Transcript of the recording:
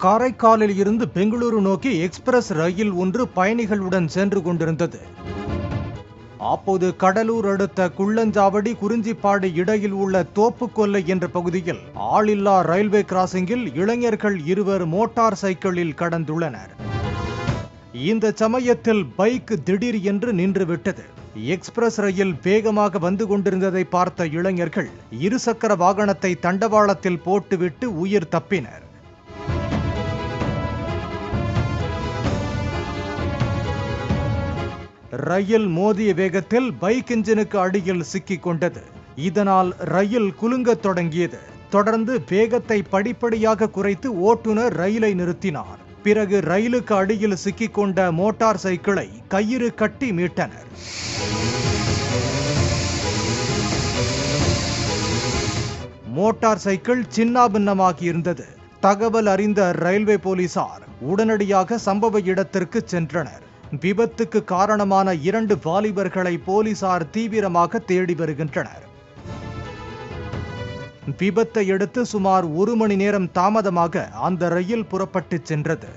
காரைக்காலில் இருந்து பெங்களூரு நோக்கி எக்ஸ்பிரஸ் ரயில் ஒன்று பயணிகளுடன் சென்று கொண்டிருந்தது. அப்போது கடலூர் அடுத்த குள்ளஞ்சாவடி குறிஞ்சிப்பாடி இடையில் உள்ள தோப்புக்கொல்லை என்ற பகுதியில் ஆளில்லா ரயில்வே கிராசிங்கில் இளைஞர்கள் இருவர் மோட்டார் சைக்கிளில் கடந்துள்ளனர். இந்த சமயத்தில் பைக் திடீர் என்று நின்றுவிட்டது. எக்ஸ்பிரஸ் ரயில் வேகமாக வந்து கொண்டிருந்ததை பார்த்த இளைஞர்கள் இருசக்கர வாகனத்தை தண்டவாளத்தில் போட்டுவிட்டு உயிர் தப்பினர். ரயில் மோதிய வேகத்தில் பைக் இன்ஜினுக்கு அடியில் சிக்கிக் கொண்டது. இதனால் ரயில் குலுங்கத் தொடங்கியது. தொடர்ந்து வேகத்தை படிப்படியாக குறைத்து ஓட்டுநர் ரயிலை நிறுத்தினார். பிறகு ரயிலுக்கு அடியில் சிக்கிக் கொண்ட மோட்டார் சைக்கிளை கயிறு கட்டி மீட்டனர். மோட்டார் சைக்கிள் சின்னாபின்னமாகி இருந்தது. தகவல் அறிந்த ரயில்வே போலீசார் உடனடியாக சம்பவ இடத்திற்கு சென்றனர். விபத்துக்கு காரணமான 2 வாலிபர்களை போலீசார் தீவிரமாக தேடி வருகின்றனர். விபத்தை அடுத்து சுமார் 1 மணி நேரம் தாமதமாக அந்த ரயில் புறப்பட்டு சென்றது.